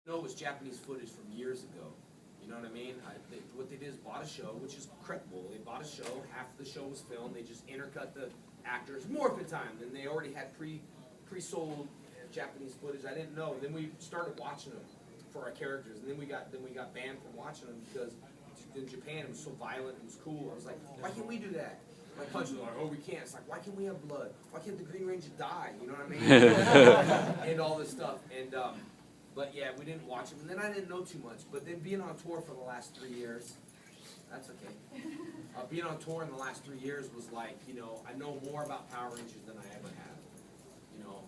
No, it was Japanese footage from years ago. You know what I mean? What they did is bought a show, which is credible. They bought a show, half the show was filmed, they just intercut the actors more of the time, and they already had pre-sold Japanese footage. I didn't know. Then we started watching them for our characters, and then we got banned from watching them because in Japan it was so violent, it was cool. I was like, why can't we do that? My punch was like, oh, we can't. It's like, why can't we have blood? Why can't the Green Ranger die? You know what I mean? And all this stuff. And but yeah, we didn't watch them. And then I didn't know too much. But then being on tour for the last 3 years, that's okay. Being on tour in the last 3 years was like, you know, I know more about Power Rangers than I ever have. You know,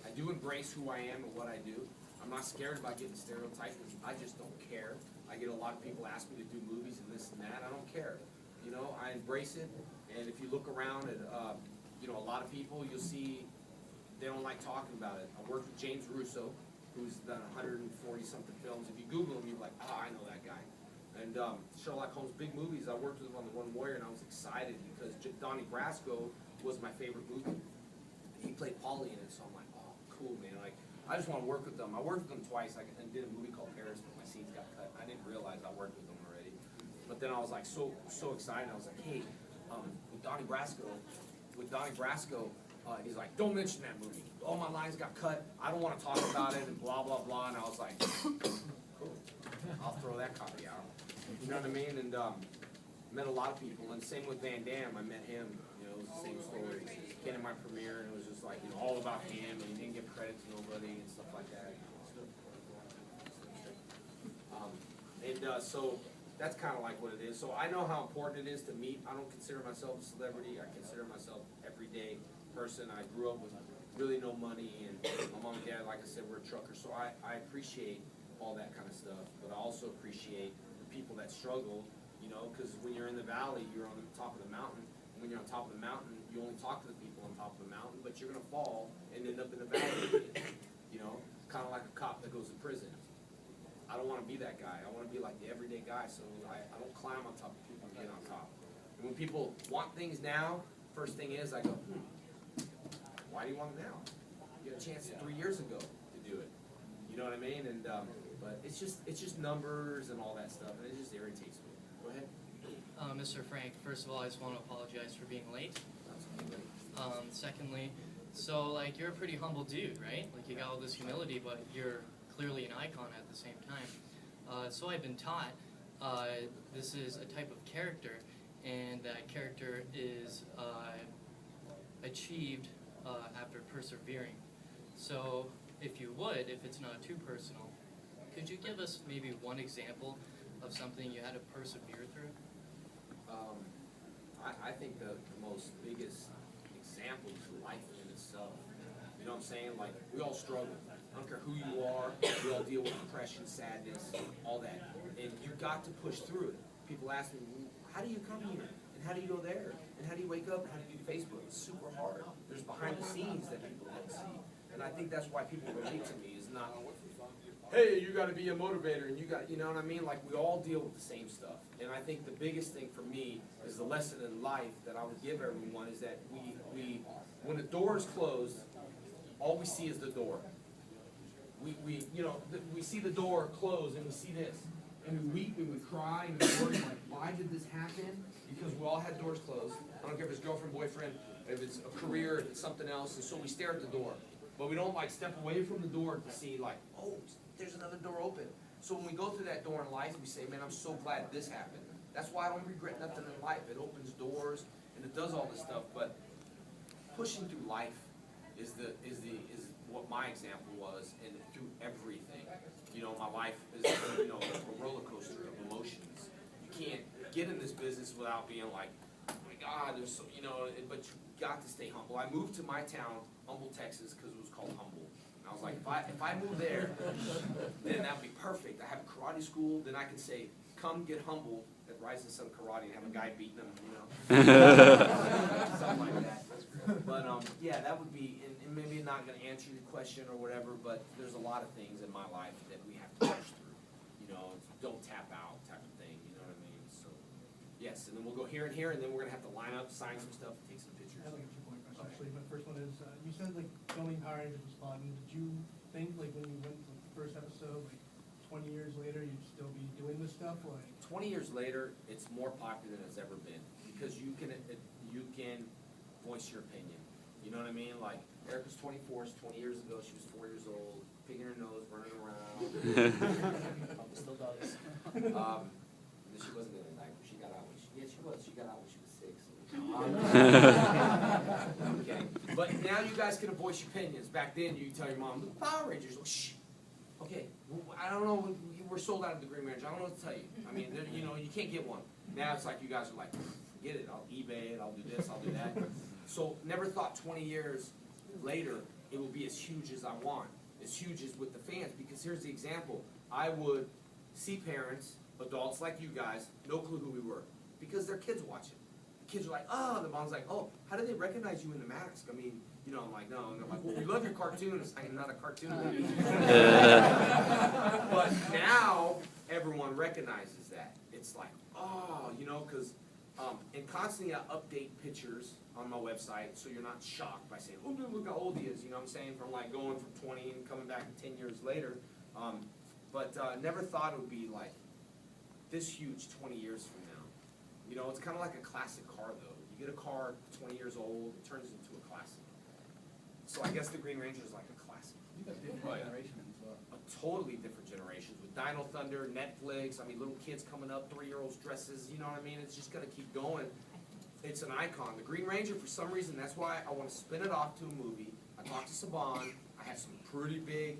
I do embrace who I am and what I do. I'm not scared about getting stereotyped. I just don't care. I get a lot of people ask me to do movies and this and that. I don't care. You know, I embrace it. And if you look around at, you know, a lot of people, you'll see they don't like talking about it. I worked with James Russo, who's done 140-something films. If you Google him, you're like, oh, I know that guy. And Sherlock Holmes, big movies. I worked with him on The One Warrior, and I was excited because Donnie Brasco was my favorite movie. He played Paulie in it, so I'm like, oh, cool, man. Like, I just want to work with them. I worked with them twice. I did a movie called Paris, but my scenes got cut. I didn't realize I worked with them already. But then I was like so excited. I was like, hey, with Donnie Brasco, he's like, don't mention that movie. All my lines got cut. I don't want to talk about it and blah, blah, blah. And I was like, cool. I'll throw that copy out. You know what I mean? And met a lot of people. And same with Van Damme. I met him. You know, it was the same story. Came to my premiere, and it was just like, you know, all about him. And he didn't give credit to nobody and stuff like that. So that's kind of like what it is. So I know how important it is to meet. I don't consider myself a celebrity. I consider myself an everyday person. I grew up with really no money, and my mom and dad, like I said, were truckers. So I appreciate all that kind of stuff, but I also appreciate the people that struggle, you know, because when you're in the valley, you're on the top of the mountain. And when you're on top of the mountain, you only talk to the people on top of the mountain, but you're going to fall and end up in the valley, you know, kind of like a cop that goes to prison. I don't want to be that guy. I want to be like the everyday guy, so I don't climb on top of people and get on top. And when people want things now, first thing is I go, why do you want it now? You had a chance 3 years ago to do it. You know what I mean? And but it's just numbers and all that stuff, and it just irritates me. Go ahead. Mr. Frank, first of all, I just want to apologize for being late. Secondly, so like you're a pretty humble dude, right? Like you got all this humility, but you're clearly an icon at the same time. So I've been taught this is a type of character, and that character is achieved after persevering. So if you would, if it's not too personal, could you give us maybe one example of something you had to persevere through? I think the most biggest example is life in itself. You know what I'm saying? Like, we all struggle. I don't care who you are. We all deal with depression, sadness, all that. And you've got to push through it. People ask me, how do you come here? And how do you go there? And how do you wake up? And how do you do Facebook? It's super hard. There's behind the scenes that people don't see. And I think that's why people relate to me, is not, hey, you got to be a motivator, and you got, you know what I mean? Like, we all deal with the same stuff. And I think the biggest thing for me is the lesson in life that I would give everyone is that we when the door is closed, all we see is the door. We see the door close, and we see this. And we weep, and we cry, and we worry, like, why did this happen? Because we all had doors closed. I don't care if it's girlfriend, boyfriend, if it's a career, if it's something else. And so we stare at the door. But we don't, like, step away from the door to see, like, oh, there's another door open. So when we go through that door in life, we say, man, I'm so glad this happened. That's why I don't regret nothing in life. It opens doors, and it does all this stuff. But pushing through life is what my example was, and through everything. You know, my life is, you know, a roller coaster of emotions. You can't get in this business without being like, oh my God, there's so, you know, but you got to stay humble. I moved to my town, Humble, Texas, because it was called Humble. And I was like, if I move there, then that would be perfect. I have a karate school, then I can say, come get humble at Rising Sun Karate and have a guy beating them, you know. Something like that. But yeah, that would be, and maybe not going to answer your question or whatever, but there's a lot of things in my life that we have to push through. You know, don't tap out type of thing, you know what I mean? So, yes, and then we'll go here, and then we're going to have to line up, sign some stuff, and take some pictures. I have like a two-point question, actually. My first one is, you said like joining Power Rangers was fun. Did you think, like when you went the first episode, like 20 years later, you'd still be doing this stuff? Like, 20 years later, it's more popular than it's ever been because you can voice your opinion. You know what I mean? Like Erica's 24, 20 years ago, she was 4 years old, picking her nose, running around. Probably still does. She wasn't in a diaper. She got out when she was. She got out when she was 6. Okay. But now you guys can voice your opinions. Back then, you tell your mom, "The Power Rangers." Oh, shh. Okay. Well, I don't know. We're sold out of the Green Ranger. I don't know what to tell you. I mean, you know, you can't get one. Now it's like you guys are like, forget it. I'll eBay it. I'll do this. I'll do that. So never thought 20 years later it will be as huge as I want, as huge as with the fans. Because here's the example. I would see parents, adults like you guys, no clue who we were, because their kids watch it. The kids are like, oh, the mom's like, oh, how do they recognize you in the mask? I mean, you know, I'm like, no. And they're like, well, we love your cartoon. It's like, I'm not a cartoon. But now everyone recognizes that. It's like, oh, you know, because, and constantly I update pictures on my website so you're not shocked by saying, oh, dude, look how old he is. You know what I'm saying? From like going from 20 and coming back 10 years later. But never thought it would be like this huge 20 years from now. You know, it's kind of like a classic car, though. You get a car 20 years old, it turns into a classic. So I guess the Green Ranger is like a classic. You got different generations as well. A totally different generations with Dino Thunder, Netflix. I mean, little kids coming up, 3-year-olds dresses. You know what I mean? It's just gonna keep going. It's an icon. The Green Ranger, for some reason, that's why I want to spin it off to a movie. I talked to Saban. I have some pretty big